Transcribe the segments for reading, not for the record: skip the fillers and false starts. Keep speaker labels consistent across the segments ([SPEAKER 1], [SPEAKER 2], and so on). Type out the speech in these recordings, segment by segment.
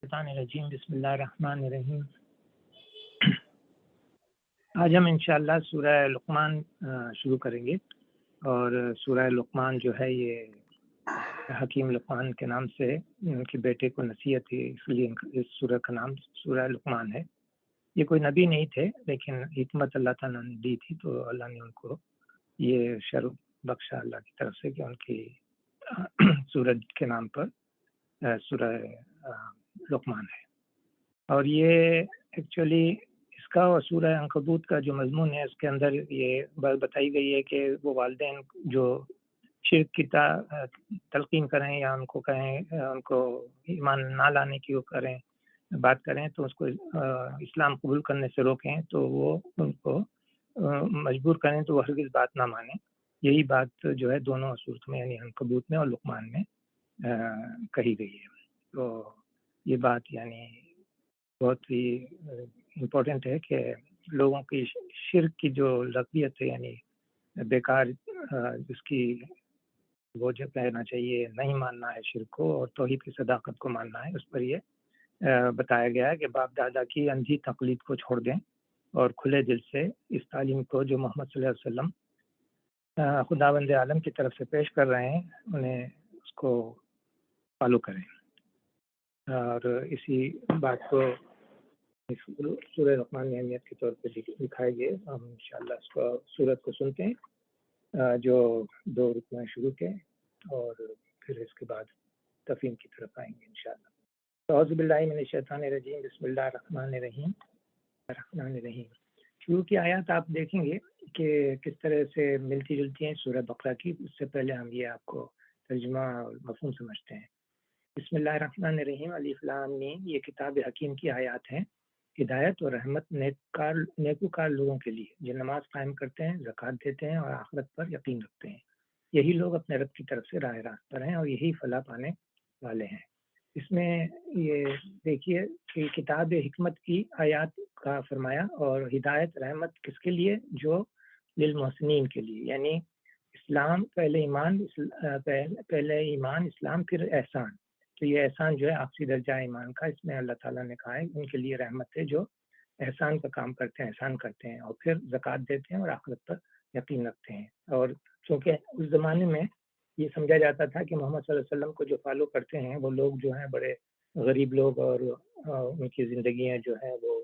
[SPEAKER 1] الشیطان الرجیم بسم اللہ الرحمن الرحیم۔ آج ہم انشاءاللہ سورہ لقمان شروع کریں گے، اور سورہ لقمان جو ہے یہ حکیم لقمان کے نام سے ان کے بیٹے کو نصیحت تھی، اس لیے اس سورہ کا نام سورہ لقمان ہے۔ یہ کوئی نبی نہیں تھے، لیکن حکمت اللہ تعالیٰ نے دی تھی، تو اللہ نے ان کو یہ شرف بخشا اللہ کی طرف سے کہ ان کی سورج کے نام پر سورہ لقمان ہے۔ اور یہ ایکچولی اس کا اور سورہ عنکبوت کا جو مضمون ہے، اس کے اندر یہ بات بتائی گئی ہے کہ وہ والدین جو شرک کی تلقین کریں یا ان کو کہیں، ان کو ایمان نہ لانے کی وہ کریں، بات کریں، تو اس کو اسلام قبول کرنے سے روکیں، تو وہ ان کو مجبور کریں تو وہ ہرگز بات نہ مانیں۔ یہی بات جو ہے دونوں صورت میں، یعنی عنکبوت میں اور لقمان میں کہی گئی ہے۔ تو یہ بات یعنی بہت ہی امپورٹنٹ ہے کہ لوگوں کی شرک کی جو لغویت ہے، یعنی بیکار جس کی وہ جو کہنا چاہیے نہیں ماننا ہے شرک کو، اور توحید کی صداقت کو ماننا ہے، اس پر یہ بتایا گیا ہے کہ باپ دادا کی اندھی تقلید کو چھوڑ دیں اور کھلے دل سے اس تعلیم کو جو محمد صلی اللہ علیہ وسلم خداوند عالم کی طرف سے پیش کر رہے ہیں، انہیں اس کو فالو کریں۔ اور اسی بات کو سورہ لقمان میں اہمیت کے طور پہ دکھائے گئے۔ ہم انشاءاللہ اس کو سورت کو سنتے ہیں، جو 2 رکوع میں شروع کے، اور پھر اس کے بعد تفہیم کی طرف آئیں گے انشاءاللہ۔ اعوذ باللہ من الشیطان الرجیم، بسم اللہ الرحمن الرحیم۔ شروع کی آیات آپ دیکھیں گے کہ کس طرح سے ملتی جلتی ہیں سورہ بقرہ کی۔ اس سے پہلے ہم یہ آپ کو ترجمہ اور مفہوم سمجھتے ہیں۔ بسم اللہ الرحمن الرحیم، الف لام میم، یہ کتاب حکیم کی آیات ہیں، ہدایت اور رحمت نیکوکار لوگوں کے لیے جو نماز قائم کرتے ہیں، زکوٰۃ دیتے ہیں اور آخرت پر یقین رکھتے ہیں۔ یہی لوگ اپنے رب کی طرف سے راہ راست پر ہیں، اور یہی فلاح پانے والے ہیں۔ اس میں یہ دیکھیے کہ کتاب حکمت کی آیات کا فرمایا، اور ہدایت رحمت کس کے لیے؟ جو للمحسنین کے لیے، یعنی اسلام پہلے ایمان اسلام پھر احسان۔ تو یہ احسان جو ہے آخری درجہ ایمان کا، اس میں اللہ تعالیٰ نے کہا ہے ان کے لیے رحمت ہے جو احسان کا کام کرتے ہیں، احسان کرتے ہیں، اور پھر زکوٰۃ دیتے ہیں اور آخرت پر یقین رکھتے ہیں۔ اور چونکہ اس زمانے میں یہ سمجھا جاتا تھا کہ محمد صلی اللہ علیہ وسلم کو جو فالو کرتے ہیں وہ لوگ جو ہیں بڑے غریب لوگ، اور ان کی زندگیاں جو ہیں وہ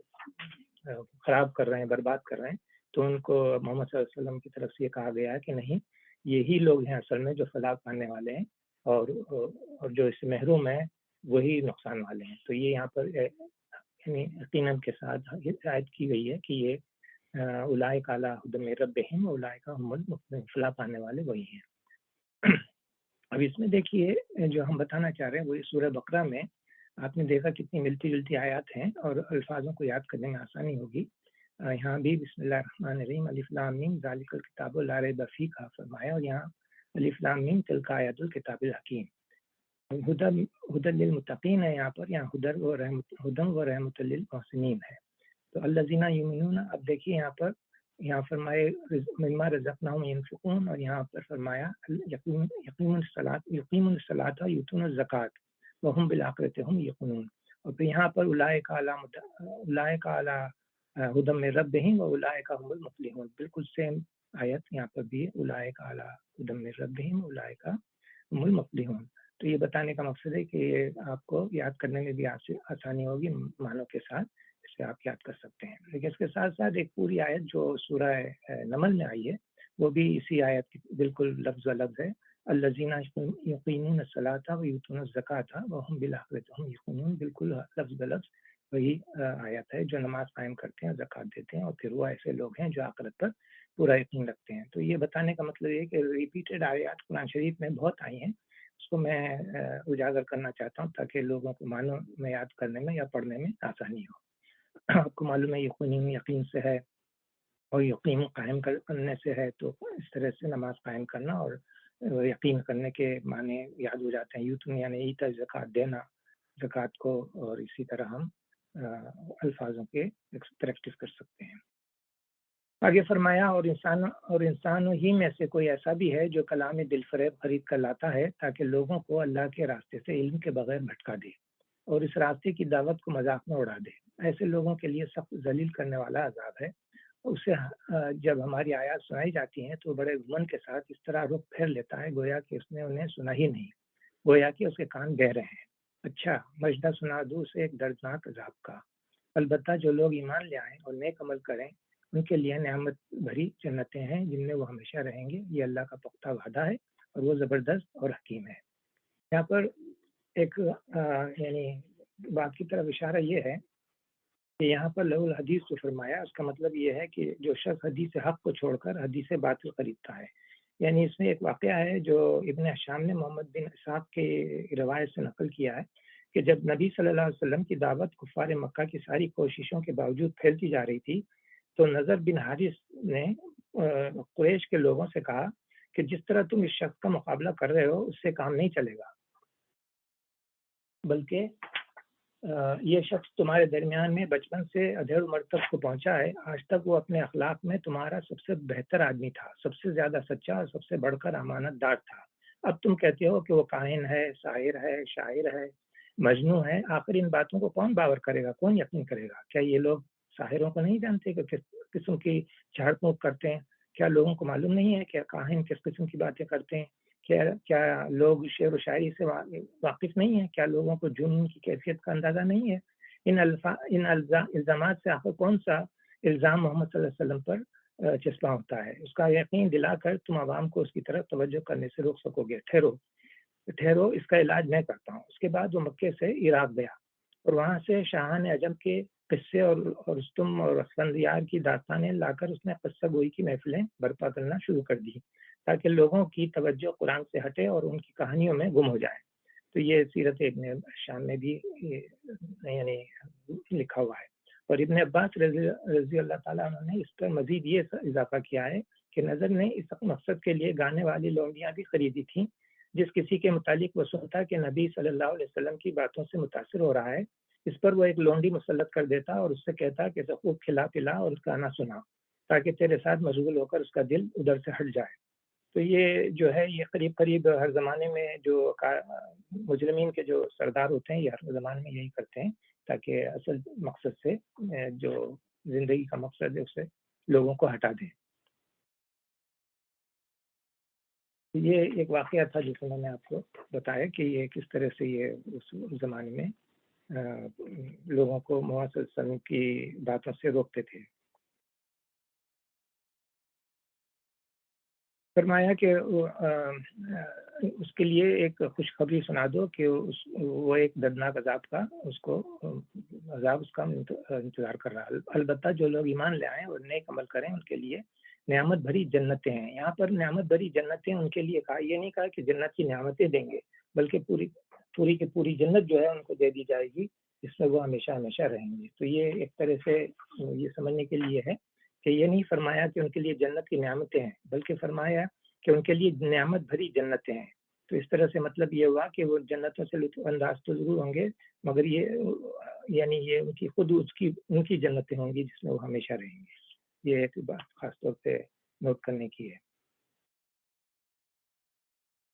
[SPEAKER 1] خراب کر رہے ہیں، برباد کر رہے ہیں، تو ان کو محمد صلی اللہ علیہ وسلم کی طرف سے یہ کہا گیا ہے کہ نہیں، یہی لوگ ہیں اصل میں جو فلاح پانے والے ہیں، اور جو اس سے محروم ہیں وہی نقصان والے ہیں۔ تو یہ یہاں پر یعنی یقیناً کے ساتھ ہدایت کی گئی ہے کہ یہ اولئک علی ھدی من ربہم اولئک ھم المفلحون، فلاح پانے والے وہی ہیں۔ اب اس میں دیکھیے جو ہم بتانا چاہ رہے ہیں وہ سورہ بقرہ میں آپ نے دیکھا کتنی ملتی جلتی آیات ہیں، اور الفاظوں کو یاد کرنے میں آسانی ہوگی۔ یہاں بھی بسم اللہ الرحمن الرحیم، الف لام میم ذالک الکتاب لا ریب فیہ کا فرمایا، اور یہاں الف لام میم تلک آیات الکتاب الحکیم۔ ہدی للمتقین ہے یہاں پر، یہاں ہدی و رحمت للمحسنین ہے۔ تو الذین یؤمنون، اب دیکھیے یہاں فرمائے مما رزقناہم ینفقون، اور یہاں پر فرمایا یقیمون الصلاۃ یؤتون الزکوٰۃ وہم بالآخرۃ ھم یوقنون، اور پھر یہاں پر اولئک علی ھدی من ربہم واولئک ھم المفلحون، بالکل سیم آیت یہاں پر بھی ہے، اولئک علی ھدی من ربہم اولئک ھم المفلحون۔ تو یہ بتانے کا مقصد ہے کہ یہ آپ کو یاد کرنے میں بھی آسانی ہوگی، معنوں کے ساتھ اس سے آپ یاد کر سکتے ہیں۔ لیکن اس کے ساتھ ساتھ ایک پوری آیت جو سورہ نمل میں آئی ہے وہ بھی اسی آیت کی بالکل لفظ و لفظ ہے، الذین یقیمون الصلاۃ ویؤتون الزکوٰۃ وہم بالآخرۃ ھم یوقنون، بالکل لفظ بلفظ وہی آیت ہے، جو نماز قائم کرتے ہیں، زکوٰۃ دیتے ہیں، اور پھر وہ ایسے لوگ ہیں جو آخرت پر پورا یقین رکھتے ہیں۔ تو یہ بتانے کا مطلب یہ ہے کہ ریپیٹڈ آیات قرآن شریف میں بہت آئی ہیں، اس کو میں اجاگر کرنا چاہتا ہوں تاکہ لوگوں کو معنوں میں یاد کرنے میں یا پڑھنے میں آسانی ہو۔ آپ کو معلوم ہے یقین سے ہے، اور یقین قائم کرنے سے ہے، تو اس طرح سے نماز قائم کرنا اور یقین کرنے کے معنی یاد ہو جاتے ہیں۔ یوتن یعنی ایتا زکوٰۃ دینا، زکوٰۃ کو، اور اسی طرح ہم الفاظوں کے پریکٹس کر سکتے ہیں۔ آگے فرمایا اور انسانوں ہی میں سے کوئی ایسا بھی ہے جو کلام دل فریب خرید کر لاتا ہے تاکہ لوگوں کو اللہ کے راستے سے علم کے بغیر بھٹکا دے۔ اور اس راستے کی دعوت کو مذاق میں اڑا دے۔ ایسے لوگوں کے لیے سخت ذلیل کرنے والا عذاب ہے۔ اسے جب ہماری آیات سنائی جاتی ہیں تو بڑے گمن کے ساتھ اس طرح رخ پھیر لیتا ہے گویا کہ اس نے انہیں سنا ہی نہیں، گویا کہ اس کے کان بہرے ہیں۔ اچھا، مژدہ سنا دوں اسے ایک دردناک عذاب کا۔ البتہ جو لوگ ایمان لے آئیں اور نیک عمل کریں ان کے لیے نعمت بھری جنتیں ہیں جن میں وہ ہمیشہ رہیں گے۔ یہ اللہ کا پختہ وعدہ ہے اور وہ زبردست اور حکیم ہے۔ یہاں پر ایک یعنی بات کی طرف اشارہ یہ ہے کہ یہاں پر لہو الحدیث کو فرمایا، اس کا مطلب یہ ہے کہ جو شخص حدیث حق کو چھوڑ کر حدیث باطل خریدتا ہے۔ یعنی اس میں ایک واقعہ ہے جو ابن حشام نے محمد بن اسحاق کے روایت سے نقل کیا ہے کہ جب نبی صلی اللہ علیہ وسلم کی دعوت کفار مکہ کی ساری کوششوں کے باوجود پھیلتی جا رہی تھی تو نضر بن حارث نے قریش کے لوگوں سے کہا کہ جس طرح تم اس شخص کا مقابلہ کر رہے ہو اس سے کام نہیں چلے گا، بلکہ یہ شخص تمہارے درمیان میں بچپن سے ادھیڑ عمر تک کو پہنچا ہے۔ آج تک وہ اپنے اخلاق میں تمہارا سب سے بہتر آدمی تھا، سب سے زیادہ سچا اور سب سے بڑھ کر امانت دار تھا۔ اب تم کہتے ہو کہ وہ کاہن ہے، ساحر ہے، شاعر ہے، مجنوں ہے۔ آخر ان باتوں کو کون باور کرے گا، کون یقین کرے گا؟ کیا یہ لوگ ساحروں کو نہیں جانتے کہ کس قسم کی جھاڑ پھونک کرتے ہیں؟ کیا لوگوں کو معلوم نہیں ہے کہ کاہن کس قسم کی باتیں کرتے ہیں؟ کیا لوگ شعر و شاعری سے واقف نہیں ہیں؟ کیا لوگوں کو جنون کی کیفیت کا اندازہ نہیں ہے؟ ان الزامات سے آخر کون سا الزام محمد صلی اللہ علیہ وسلم پر چسپاں ہوتا ہے؟ اس کا یقین دلا کر تم عوام کو اس کی طرف توجہ کرنے سے روک سکو گے؟ ٹھہرو، اس کا علاج میں کرتا ہوں۔ اس کے بعد وہ مکے سے عراق گیا اور وہاں سے شاہان عجم کے قصے اور رستم اور اسفندیار کی داستانیں لا کر اس نے قصہ گوئی کی محفلیں برپا کرنا شروع کر دی تاکہ لوگوں کی توجہ قرآن سے ہٹے اور ان کی کہانیوں میں گم ہو جائے۔ تو یہ سیرت ابن شام میں بھی یعنی لکھا ہوا ہے۔ اور ابن عباس رضی اللہ تعالیٰ عنہ نے اس پر مزید یہ اضافہ کیا ہے کہ نظر نے اس مقصد کے لیے گانے والی لونڈیاں بھی خریدی تھیں۔ جس کسی کے متعلق وہ سنتا کہ نبی صلی اللہ علیہ وسلم کی باتوں سے متاثر ہو رہا ہے، اس پر وہ ایک لونڈی مسلط کر دیتا اور اس سے کہتا کہ اسے خوب کھلا پلا اور گانا سنا تاکہ تیرے ساتھ مشغول ہو کر اس کا دل ادھر سے ہٹ جائے۔ تو یہ جو ہے یہ قریب ہر زمانے میں جو مجرمین کے جو سردار ہوتے ہیں یہ ہر زمانے میں یہی کرتے ہیں تاکہ اصل مقصد سے جو زندگی کا مقصد ہے اسے لوگوں کو ہٹا دیں۔ یہ ایک واقعہ تھا جس میں نے آپ کو بتایا کہ یہ کس طرح سے یہ اس زمانے میں لوگوں کو محمد صلی اللہ علیہ وسلم کی باتوں سے روکتے تھے۔ فرمایا کہ اس کے لیے ایک خوشخبری سنا دو کہ وہ ایک دردناک عذاب کا اس کو عذاب اس کا انتظار کر رہا ہے۔ البتہ جو لوگ ایمان لے آئیں اور نیک عمل کریں ان کے لیے نعمت بھری جنتیں ہیں۔ یہاں پر نعمت بھری جنتیں ان کے لیے کہا، یہ نہیں کہا کہ جنت کی نعمتیں دیں گے، بلکہ پوری کی پوری جنت جو ہے ان کو دے دی جائے گی، جس میں وہ ہمیشہ ہمیشہ رہیں گے۔ تو یہ ایک طرح سے یہ سمجھنے کے لیے ہے کہ یہ نہیں فرمایا کہ ان کے لیے جنت کی نعمتیں ہیں، بلکہ فرمایا کہ ان کے لیے نعمت بھری جنتیں ہیں۔ تو اس طرح سے مطلب یہ ہوا کہ وہ جنتوں سے لطف انداز تو ضرور ہوں گے، مگر یہ یعنی یہ ان کی خود ان کی جنتیں ہوں گی جس میں وہ ہمیشہ رہیں گے۔ یہ ایک بات خاص طور پہ نوٹ کرنے کی ہے۔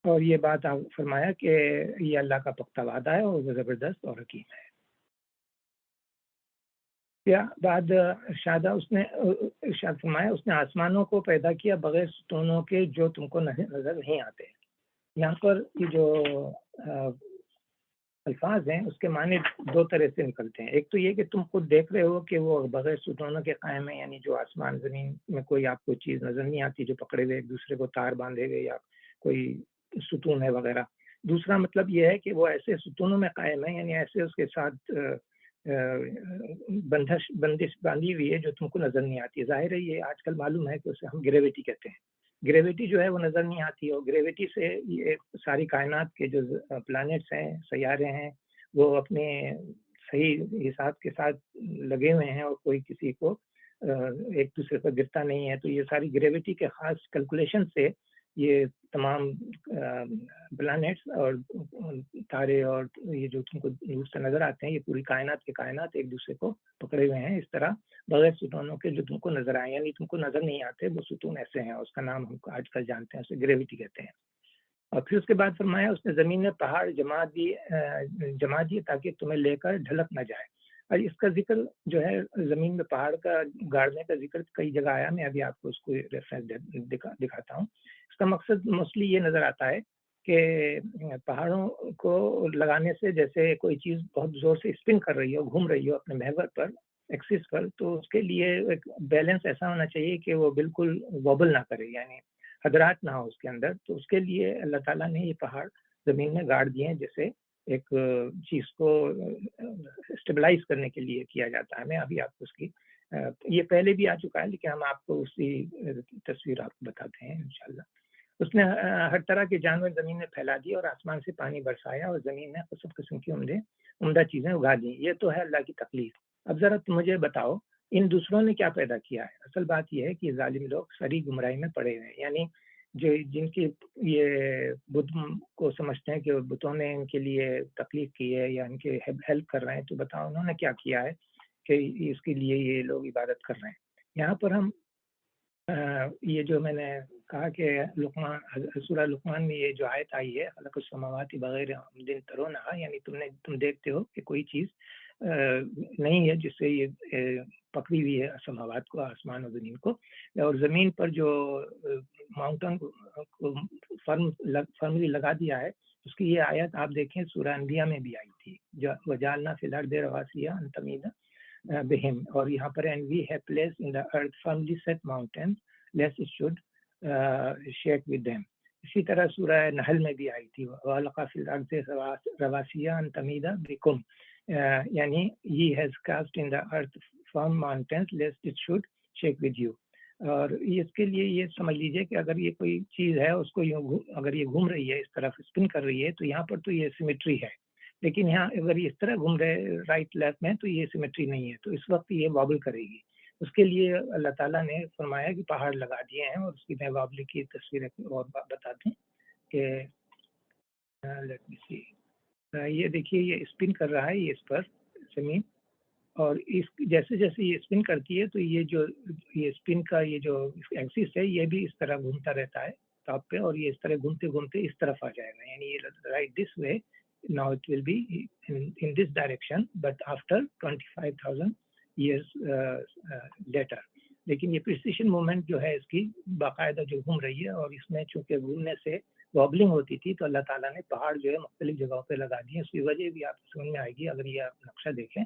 [SPEAKER 1] اور یہ بات آپ فرمایا کہ یہ اللہ کا پختہ وعدہ ہے اور وہ زبردست اور حکیم ہے۔ بعد ارشاد فرمایا اس نے آسمانوں کو پیدا کیا بغیر ستونوں کے جو تم کو نظر نہیں آتے۔ یہاں پر یہ جو الفاظ ہیں اس کے معنی دو طرح سے نکلتے ہیں۔ ایک تو یہ کہ تم خود دیکھ رہے ہو کہ وہ بغیر ستونوں کے قائم ہے، یعنی جو آسمان زمین میں کوئی آپ کو چیز نظر نہیں آتی جو پکڑے ہوئے ایک دوسرے کو تار باندھے ہوئے یا کوئی ستون ہے وغیرہ۔ دوسرا مطلب یہ ہے کہ وہ ایسے ستونوں میں قائم ہے، یعنی ایسے اس کے ساتھ بندش باندھی ہوئی ہے جو تم کو نظر نہیں آتی۔ ظاہر ہے یہ آج کل معلوم ہے کہ اسے ہم گریویٹی کہتے ہیں۔ گریویٹی جو ہے وہ نظر نہیں آتی، اور گریویٹی سے یہ ساری کائنات کے جو پلانٹس ہیں، سیارے ہیں، وہ اپنے صحیح حساب کے ساتھ لگے ہوئے ہیں اور کوئی کسی کو ایک دوسرے پر گرتا نہیں ہے۔ تو یہ ساری گریویٹی کے خاص کیلکولیشن سے یہ تمام پلانٹس اور تارے اور یہ جو تم کو دور سے نظر آتے ہیں، یہ پوری کائنات کے کائنات ایک دوسرے کو پکڑے ہوئے ہیں اس طرح بغیر ستونوں کے جو تم کو نظر آئے، یعنی تم کو نظر نہیں آتے وہ ستون ایسے ہیں، اس کا نام ہم کو آج کل جانتے ہیں، اسے گریویٹی کہتے ہیں۔ اور پھر اس کے بعد فرمایا اس نے زمین میں پہاڑ جما دیے تاکہ تمہیں لے کر ڈھلک نہ جائے. اور اس کا ذکر جو ہے زمین میں پہاڑ کا گاڑنے کا ذکر کئی جگہ آیا. میں ابھی آپ کو اس کو ریفرنس دکھاتا ہوں. اس کا مقصد موسٹلی یہ نظر آتا ہے کہ پہاڑوں کو لگانے سے جیسے کوئی چیز بہت زور سے اسپن کر رہی ہو، گھوم رہی ہو اپنے محور پر، ایکسس پر، تو اس کے لیے ایک بیلنس ایسا ہونا چاہیے کہ وہ بالکل وابل نہ کرے، یعنی حضرات نہ ہو اس کے اندر. تو اس کے لیے اللہ تعالیٰ نے یہ پہاڑ زمین میں گاڑ دیے ہیں، جیسے ایک چیز کو اسٹیبلائز کرنے کے لیے کیا جاتا ہے. میں ابھی آپ کو اس کی یہ پہلے بھی آ چکا ہے، لیکن ہم آپ کو اسی تصویر آپ کو بتاتے ہیں انشاءاللہ. اس نے ہر طرح کے جانور زمین میں پھیلا دیے اور آسمان سے پانی برسایا اور زمین میں قسم قسم کی عمدہ چیزیں اگا دیں. یہ تو ہے اللہ کی تخلیق. اب ذرا تم مجھے بتاؤ ان دوسروں نے کیا پیدا کیا ہے؟ اصل بات یہ ہے کہ ظالم لوگ سری گمراہی میں پڑے ہوئے ہیں، یعنی جن کی یہ بت کو سمجھتے ہیں کہ بتوں نے ان کے لیے تکلیف کی ہے یا ان کے ہیلپ کر رہے ہیں، تو بتاؤ انہوں نے کیا کیا ہے کہ اس کے لیے یہ لوگ عبادت کر رہے ہیں. یہاں پر ہم یہ جو میں نے کہا کہ سورہ لقمان میں یہ جو آیت آئی ہے خلق السماوات بغیر عمد ترونہا، یعنی تم دیکھتے ہو کہ کوئی چیز نہیں ہے جس سے یہ پکڑی ہوئی ہے سماوات کو، آسمان اور زمین کو، اور زمین پر جو ماؤنٹن کو فرملی لگا دیا ہے. اس کی یہ آیت آپ دیکھیں سورہ انبیاء میں بھی آئی تھی، وجعلنا فی الارض رواسیہ ان تمید بہم، اور یہاں پر and we have placed in the earth firmly set mountains lest it should shake with them. اسی طرح سورہ نحل میں بھی آئی تھی وَخَلَقَ فِي الْأَرْضِ رَوَاسِيَ أَن تَمِيدَ بِكُمْ، یعنی he has cast in the earth firm mountains lest it should shake with you. اور اس کے لیے یہ سمجھ لیجئے کہ اگر یہ کوئی چیز ہے اس کو اگر یہ گھوم رہی ہے اس طرف اسپن کر رہی ہے تو یہاں پر تو یہ سیمیٹری ہے، لیکن یہاں اگر یہ اس طرح گھوم رہے رائٹ لیفٹ میں تو یہ سیمیٹری نہیں ہے، تو اس وقت یہ وابل کرے گی. اس کے لیے اللہ تعالیٰ نے فرمایا کہ پہاڑ لگا دیے ہیں. اور اس کی میں وابل کی تصویر اور بتا دیں کہ لیٹ می سی، یہ دیکھیے یہ اسپن کر رہا ہے یہ اس پر زمین، اور اس جیسے جیسے یہ اسپن کرتی ہے تو یہ جو یہ اسپن کا یہ جو ایکسس ہے یہ بھی اس طرح گھومتا رہتا ہے ٹاپ پہ، اور یہ اس طرح گھومتے گھومتے اس طرف آ جائے گا، یعنی یہ right this way. Now it will be in this direction, but after 25,000 years later. لیکن یہ پریسیشن مومنٹ جو ہے اس کی باقاعدہ جو گھوم رہی ہے، اور اس میں چونکہ گھومنے سے وابلنگ ہوتی تھی تو اللہ تعالیٰ نے پہاڑ جو ہے مختلف جگہوں پہ لگا دیے. اس کی وجہ بھی آپ کو سمجھ میں آئے گی اگر یہ آپ نقشہ دیکھیں.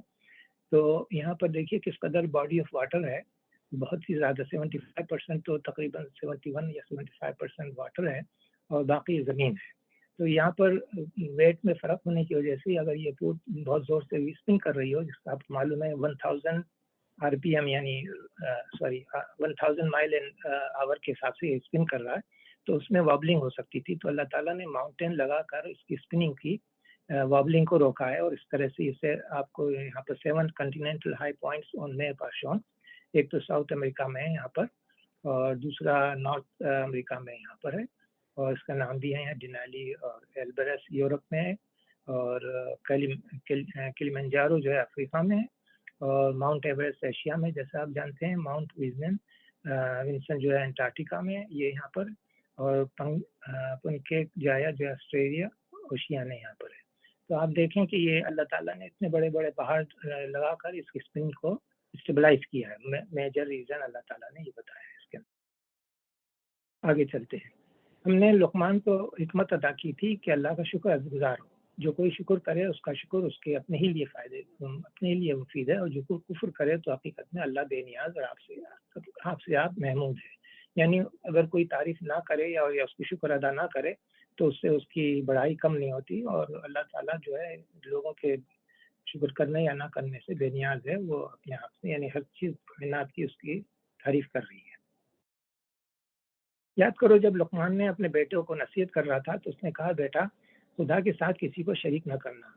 [SPEAKER 1] تو یہاں پر دیکھیے کس قدر باڈی آف واٹر ہے، بہت ہی زیادہ 75% تو تقریباً 71 یا 75% واٹر ہے اور باقی زمین ہے. تو یہاں پر ویٹ میں فرق ہونے کی وجہ سے اگر یہ بہت زور سے اسپن کر رہی ہو، جس کا آپ کو معلوم ہے 1000 RPM یعنی 1000 مائل ان آور کے حساب سے اسپن کر رہا ہے، تو اس میں وابلنگ ہو سکتی تھی. تو اللہ تعالیٰ نے ماؤنٹین لگا کر اس کی اسپننگ کی وابلنگ کو روکا ہے، اور اس طرح سے اسے آپ کو یہاں پر 7 continental high points on map are shown. ایک تو ساؤتھ امریکہ میں ہے یہاں پر، اور دوسرا نارتھ امریکہ میں یہاں پر ہے، اور اس کا نام بھی ہے ڈینالی اور ایلبرس یورپ میں ہے، اور کلیمنجارو جو ہے افریقہ میں ہے، اور ماؤنٹ ایوریسٹ ایشیا میں جیسا آپ جانتے ہیں، ماؤنٹ ونسن جو ہے انٹارکٹیکا میں ہے یہ یہاں پر، اور پنکیک جایا جو ہے آسٹریلیا اوشیانا یہاں پر ہے. تو آپ دیکھیں کہ یہ اللہ تعالیٰ نے اتنے بڑے بڑے پہاڑ لگا کر اس کی اسپن کو اسٹیبلائز کیا ہے. میجر ریزن اللہ تعالیٰ نے یہ بتایا ہے اس کے اندر. آگے چلتے ہیں. ہم نے لقمان کو حکمت ادا کی تھی کہ اللہ کا شکر گزار ہو. جو کوئی شکر کرے اس کا شکر اس کے اپنے ہی لیے اپنے ہی لیے مفید ہے، اور جو کوئی کفر کرے تو حقیقت میں اللہ بے نیاز اور آپ سے آپ محمود ہے. یعنی اگر کوئی تعریف نہ کرے یا اس کی شکر ادا نہ کرے تو اس سے اس کی بڑائی کم نہیں ہوتی، اور اللہ تعالیٰ جو ہے لوگوں کے شکر کرنے یا نہ کرنے سے بے نیاز ہے. وہ اپنے آپ سے یعنی ہر چیز کائنات کی اس کی تعریف کر رہی ہے. یاد کرو جب لقمان نے اپنے بیٹے کو نصیحت کر رہا تھا تو اس نے کہا بیٹا خدا کے ساتھ کسی کو شریک نہ کرنا.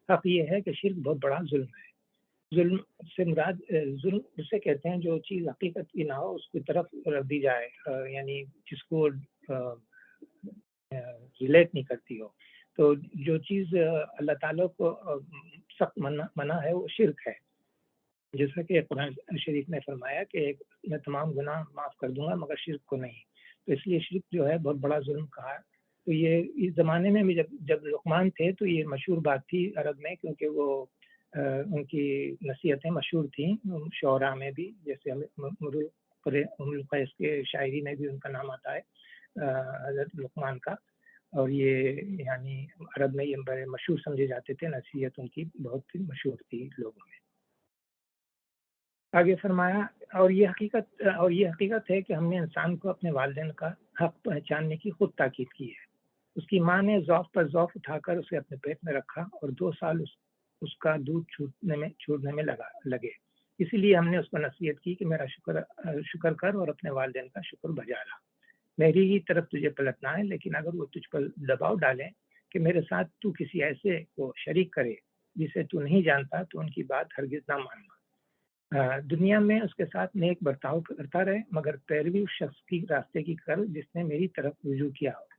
[SPEAKER 1] حق یہ ہے کہ شرک بہت بڑا ظلم ہے. ظلم سے مراد ظلم اسے کہتے ہیں جو چیز حقیقت کی نہ ہو اس کی طرف رکھ دی جائے، یعنی جس کو ریلیٹ نہیں کرتی ہو. تو جو چیز اللہ تعالیٰ کو سخت منع ہے وہ شرک ہے، جیسا کہ قرآن شریف نے فرمایا کہ میں تمام گناہ معاف کر دوں گا مگر شرک کو نہیں. تو اس لیے شرک جو ہے بہت بڑا ظلم کہا تو یہ اس زمانے میں بھی جب لقمان تھے تو یہ مشہور بات تھی عرب میں، کیونکہ وہ ان کی نصیحتیں مشہور تھیں شعراء میں بھی، جیسے القیس کے شاعری میں بھی ان کا نام آتا ہے حضرت لقمان کا، اور یہ یعنی عرب میں یہ بڑے مشہور سمجھے جاتے تھے، نصیحت ان کی بہت مشہور تھی لوگوں میں۔ آگے فرمایا، اور یہ حقیقت ہے کہ ہم نے انسان کو اپنے والدین کا حق پہچاننے کی خود تاکید کی ہے۔ اس کی ماں نے ضعف پر ضعف اٹھا کر اسے اپنے پیٹ میں رکھا اور 2 سال اس کا دودھ چھوڑنے میں لگے، اسی لیے ہم نے اس کو نصیحت کی کہ میرا شکر کر اور اپنے والدین کا شکر بجا لا۔ میری ہی طرف تجھے پلٹنا ہے، لیکن اگر وہ تجھ پر دباؤ ڈالیں کہ میرے ساتھ تو کسی ایسے کو شریک کرے جسے تو نہیں جانتا، تو ان کی بات ہرگز نہ ماننا۔ دنیا میں اس کے ساتھ نیک برتاؤ کرتا رہے، مگر پیروی اس شخص کی راستے کی کر جس نے میری طرف رجوع کیا ہو۔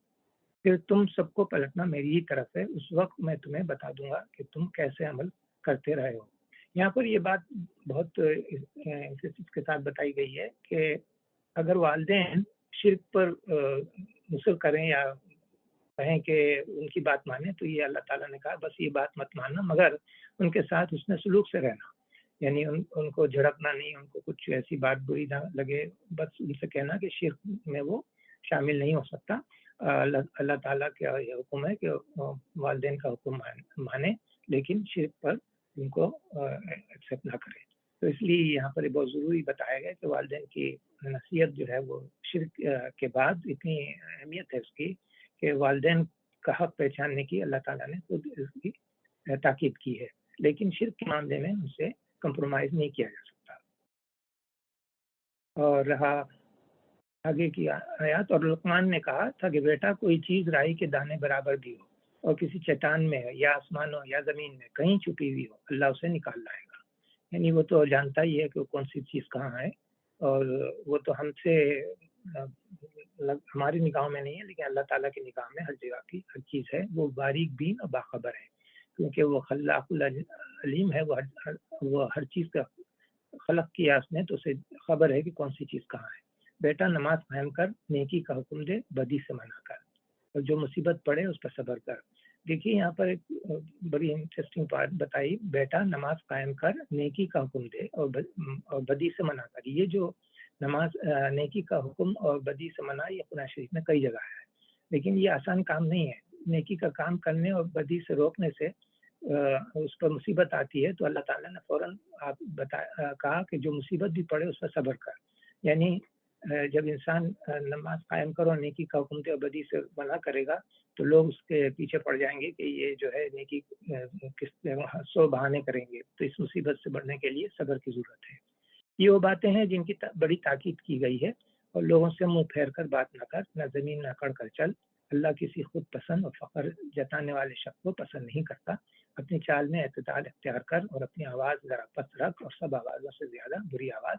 [SPEAKER 1] پھر تم سب کو پلٹنا میری ہی طرف ہے، اس وقت میں تمہیں بتا دوں گا کہ تم کیسے عمل کرتے رہے ہو۔ یہاں پر یہ بات بہت امفیسس کے ساتھ بتائی گئی ہے کہ اگر والدین شرک پر مصر کریں یا کہیں کہ ان کی بات مانیں، تو یہ اللہ تعالیٰ نے کہا بس یہ بات مت ماننا، مگر ان کے ساتھ حسن سلوک سے رہنا، یعنی ان کو جھڑکنا نہیں، ان کو کچھ ایسی بات بری نہ لگے، بس ان سے کہنا کہ شرک میں وہ شامل نہیں ہو سکتا۔ اللہ تعالیٰ کا یہ حکم ہے کہ والدین کا حکم مانے، لیکن شرک پر ان کو ایکسیپٹ نہ کرے۔ تو اس لیے یہاں پر بہت ضروری بتایا گیا کہ والدین کی نصیحت جو ہے وہ شرک کے بعد اتنی اہمیت ہے اس کی کہ والدین کا حق پہچاننے کی اللہ تعالیٰ نے خود اس کی تاکید کی ہے، لیکن شرک کے معاملے میں ان سے کمپرومائز نہیں کیا جا سکتا۔ اور رہا آگے کی آیات، اور لقمان نے کہا تھا کہ بیٹا کوئی چیز رائی کے دانے برابر بھی ہو اور کسی چٹان میں یا آسمانوں یا زمین میں کہیں چھپی ہوئی ہو، اللہ اسے نکال لائے گا۔ یعنی وہ تو جانتا ہی ہے کہ وہ کون سی چیز کہاں ہے، اور وہ تو ہم سے ہماری نگاہوں میں نہیں ہے، لیکن اللہ تعالیٰ کی نگاہ میں ہر جگہ کی ہر چیز ہے۔ وہ باریک بین اور باخبر ہے، کیونکہ وہ خلاق العلیم ہے، وہ ہر چیز کا خلق کیا اس نے، تو اسے خبر ہے کہ کون سی چیز کہاں ہے۔ بیٹا نماز قائم کر، نیکی کا حکم دے، بدی سے منع کر، اور جو مصیبت پڑے اس پر صبر کر۔ دیکھیے یہاں پر ایک بڑی انٹرسٹنگ بات بتائی، بیٹا نماز قائم کر، نیکی کا حکم دے اور بدی سے منع کر۔ یہ جو نماز نیکی کا حکم اور بدی سے منع، یہ قرآن شریف میں کئی جگہ ہے، لیکن یہ آسان کام نہیں ہے۔ نیکی کا کام کرنے اور بدی سے روکنے سے اس پر مصیبت آتی ہے تو اللہ تعالیٰ نے فوراً کہا کہ جو مصیبت بھی پڑے اس پر صبر کر۔ یعنی جب انسان نماز قائم کرو اور نیکی کا حکم دے اور بدی سے منع کرے گا تو لوگ اس کے پیچھے پڑ جائیں گے کہ یہ جو ہے نیکی کس سو بہانے کریں گے، تو اس مصیبت سے بڑھنے کے لیے صبر کی ضرورت ہے۔ یہ وہ باتیں ہیں جن کی بڑی تاکید کی گئی ہے، اور لوگوں سے منہ پھیر کر بات نہ کر، نہ زمین نہ اکڑ کر چل۔ اللہ کسی خود پسند اور فخر جتانے والے شخص کو پسند نہیں کرتا۔ اپنی چال میں اعتدال اختیار کر اور اپنی آواز ذرا پست رکھ، اور سب آوازوں سے زیادہ بری آواز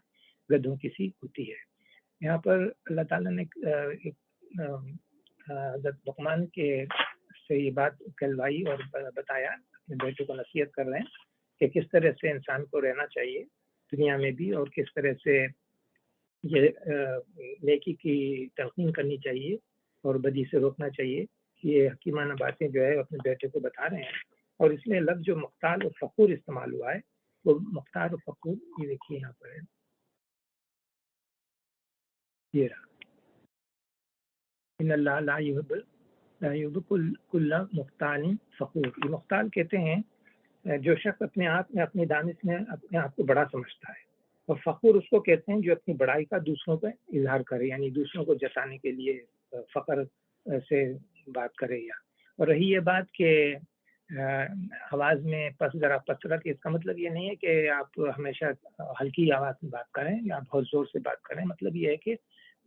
[SPEAKER 1] گدھوں کی سی ہوتی ہے۔ یہاں پر اللہ تعالیٰ نے حضرت لقمان کے سے یہ بات کہلوائی اور بتایا، اپنے بیٹے کو نصیحت کر رہے ہیں کہ کس طرح سے انسان کو رہنا چاہیے دنیا میں بھی، اور کس طرح سے یہ نیکی کی تلقین کرنی چاہیے اور بدی سے روکنا چاہیے۔ یہ حکیمانہ باتیں جو ہے اپنے بیٹے کو بتا رہے ہیں، اور اس میں لفظ جو مختار و فخور استعمال ہوا ہے، وہ مختار و فخور یہ دیکھیے یہاں پر ہے، یہ رہا، ان اللہ لا یحب کل مختال فخور۔ یہ مختال کہتے ہیں جو شخص اپنے آپ میں اپنی دانش میں اپنے آپ کو بڑا سمجھتا ہے، اور فخور اس کو کہتے ہیں جو اپنی بڑائی کا دوسروں پہ اظہار کرے، یعنی دوسروں کو جتانے کے لیے فخر سے بات کرے۔ اور رہی یہ بات کہ آواز میں ذرا پس رکھ، اس کا مطلب یہ نہیں ہے کہ آپ ہمیشہ ہلکی آواز میں بات کریں یا بہت زور سے بات کریں، مطلب یہ ہے کہ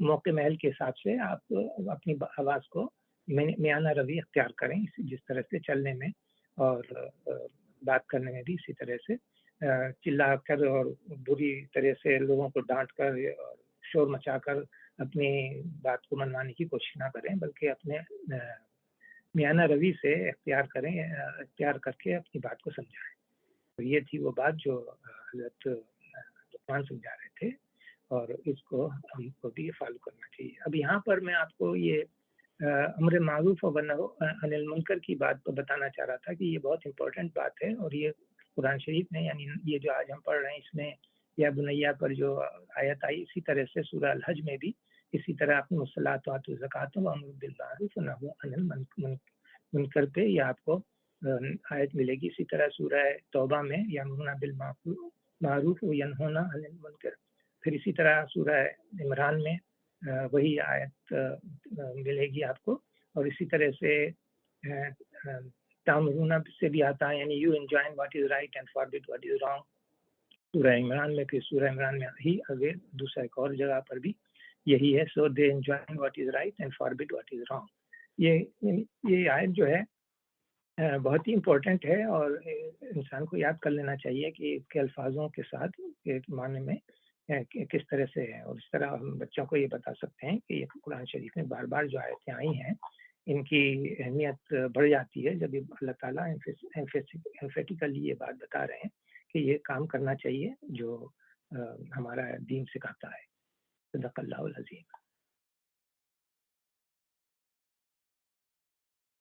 [SPEAKER 1] موقع محل کے حساب سے آپ اپنی آواز کو میانہ روی اختیار کریں، جس طرح سے چلنے میں اور بات کرنے میں بھی اسی طرح سے چلا کر اور بری طرح سے لوگوں کو ڈانٹ کر اور شور مچا کر اپنی بات کو منوانے کی کوشش نہ کریں، بلکہ اپنے میانہ روی سے اختیار کر کے اپنی بات کو سمجھائیں۔ تو یہ تھی وہ بات جو حضرت لقمان سمجھا رہے تھے، اور اس کو ہم کو بھی فالو کرنا چاہیے۔ اب یہاں پر میں آپ کو یہ امر معروف و نہی عن المنکر کی بات کو بتانا چاہ رہا تھا کہ یہ بہت امپورٹنٹ بات ہے، اور یہ قرآن شریف میں، یعنی یہ جو آج ہم پڑھ رہے ہیں اس میں یا بنیا پر جو آیت آئی، اسی طرح سے سورہ الحج میں بھی اسی طرح اپنی الصلاۃ وآتوا الزکوٰۃ وامروا بالمعروف ونہوا عن المنکر پہ یہ آپ کو آیت ملے گی۔ اسی طرح سورہ توبہ میں یامرون بالمعروف وینہون عن المنکر، پھر اسی طرح سورہ عمران میں وہی آیت ملے گی آپ کو، اور اسی طرح سے تامرون سے بھی آتا ہے، یعنی you enjoin what is right and forbid what is wrong, سورہ عمران میں، پھر سورہ عمران میں ہی آگے دوسرا ایک اور جگہ پر بھی یہی ہے، so they enjoin what is right and forbid what is wrong. یہ آیت جو ہے بہت ہی امپورٹنٹ ہے، اور انسان کو یاد کر لینا چاہیے کہ اس کے الفاظوں کے ساتھ ایک معنی میں کس طرح سے ہے، اور اس طرح ہم بچوں کو یہ بتا سکتے ہیں کہ یہ قرآن شریف میں بار بار جو آیتیں آئی ہیں ان کی اہمیت بڑھ جاتی ہے جب اللہ تعالیٰ ایمفیٹیکلی یہ بات بتا رہے ہیں کہ یہ کام کرنا چاہیے جو ہمارا دین سکھاتا ہے۔ صدق اللہ العظیم۔